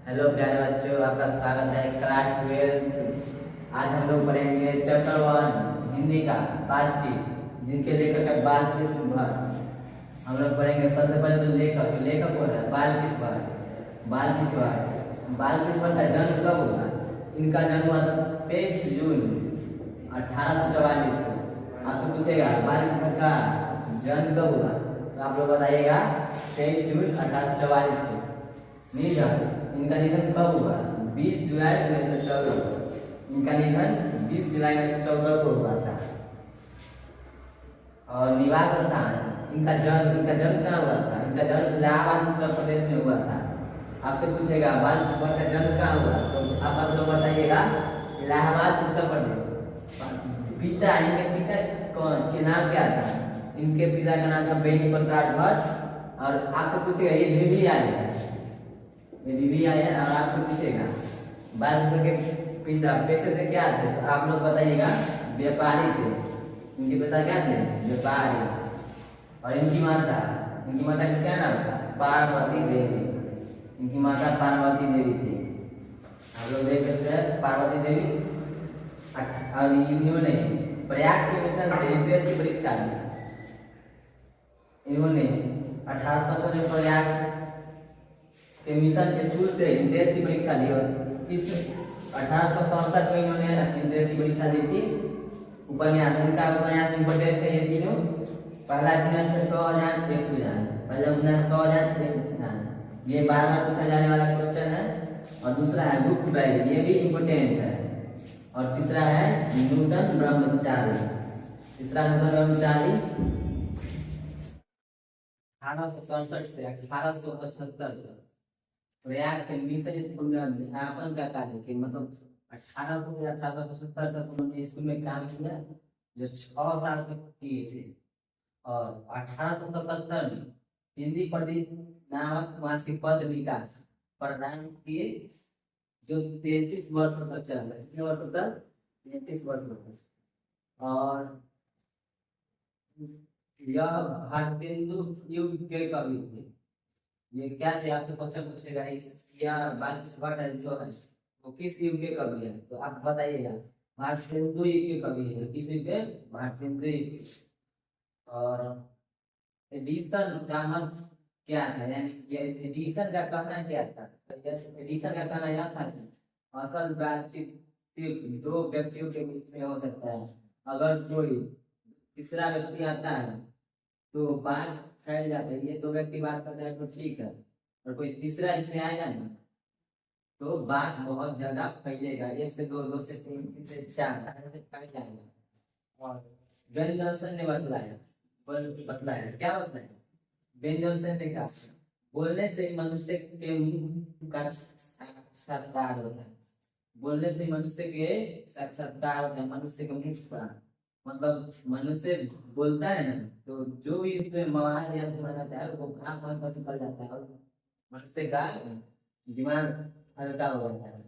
Hello प्यारे बच्चों, आपका स्वागत है क्लास 12। आज हम लोग पढ़ेंगे चैप्टर 1 हिंदी का बातचीत, जिनके लेखक है बाल कृष्ण भट्ट। हम लोग पढ़ेंगे सबसे पहले तो लेखक कौन है? बाल कृष्ण भट्ट। बाल कृष्ण भट्ट का जन्म कब हुआ? इनका जन्म हुआ था 23 जून 1844 को। आपसे पूछेगा बाल कृष्ण भट्ट का जन्म कब हुआ, तो आप लोग बताइएगा 23 जून 1844 को। नहीं जाते। इनका निधन कब हुआ? 20 जुलाई 1914 को। इनका निधन 20 जुलाई 1914 को हुआ था। और निवास स्थान इनका जन्म कहाँ हुआ था? इनका जन्म इलाहाबाद उत्तर प्रदेश में हुआ था। आपसे पूछेगा बाल कृष्ण भट्ट का जन्म कहाँ हुआ, तो आप लोग बताइएगा इलाहाबाद उत्तर प्रदेश। पिता इनके पिता कौन के नाम क्या था? इनके पिता का नाम था बेनी प्रसाद भट्ट। और आपसे पूछेगा ये बीवी आए हैं, ये बीवी आए हैं। और आपसे पूछेगा बाल कृष्ण के पिता पेशे से क्या थे, तो आप लोग बताइएगा व्यापारी थे। इनके पिता क्या थे? व्यापारी। और इनकी माता का क्या नाम था? पार्वती देवी। इनकी माता पार्वती देवी थी। आप लोग देख सकते हैं पार्वती देवी। और इन्होंने प्रयाग के मिशन से एंट्रेंस की परीक्षा दी। इन्होंने 1867 में प्रयाग के मिशन स्कूल से एंट्रेंस की परीक्षा दी। और इस 1867 में इन्होंने एंट्रेंस की परीक्षा दी थी। उपन्यास इनका उपन्यास इंपोर्टेंट है ये तीनों। पहला उपन्यास है 100,000 एक सुजान। पहला उपन्यास 100,000 एक सुजान, ये बार बार पूछा जाने वाला क्वेश्चन है। और दूसरा है बुक बैग, ये भी इंपोर्टेंट है। और तीसरा है नूतन ब्रह्मचारी। तीसरा नूतन ब्रह्मचारी 1867 से 1875 तक प्रयाग के मिशन स्कूल में अध्यापन का कार्य किया। मतलब 1800 से 1875 तक उन्होंने स्कूल में काम किया, जो 6 साल तक किए थे। और 1877 में हिंदी पंडित नामक मासिक पद निकाल प्रदान किए, जो 33 वर्ष तक चला। कितने वर्ष तक? 33 वर्ष तक। और यह भारतेंदु युग के कवि थे। ये क्या थे? आपसे क्वेश्चन पूछेगा इस या बाल कृष्ण भट्ट जो है वो किस युग के कवि है, तो आप बताइएगा भारतेंदु युग के कवि है। किस युग के? भारतेंदु युग। और एडिशन नामक क्या था, यानी एडिशन का कहना क्या था? एडिशन का कहना यह था कि असल बातचीत सिर्फ 2 व्यक्तियों के बीच में हो सकता है। अगर कोई तीसरा व्यक्ति आता है तो बात फैल जाता है। ये 2 व्यक्ति बात करते हैं तो ठीक है, और कोई तीसरा इसमें आएगा ना तो बात बहुत ज्यादा फैलेगा। 1 से 2, 2 से 3, 3 से 4 ऐसे फैल जाएगा। और बेन जॉनसन ने बतलाया क्या बतलाया? बेन जॉनसन ने कहा बोलने से मनुष्य के मुंह का साक्षात्कार होता है। बोलने से मनुष्य के साक्षात्कार होता है, मनुष्य के मुंह का। मतलब मनुष्य बोलता है ना, तो जो भी उसमें मवाद या रहता है वो आप मन पर निकल जाता है, और मनुष्य का दिमाग हल्का हो जाता है।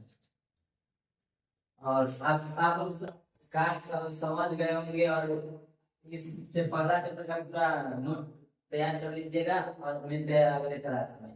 और आप उस का समझ गए होंगे। और इस पहला चैप्टर का पूरा नोट तैयार कर लीजिएगा। और मिलते हैं अगले क्लास में।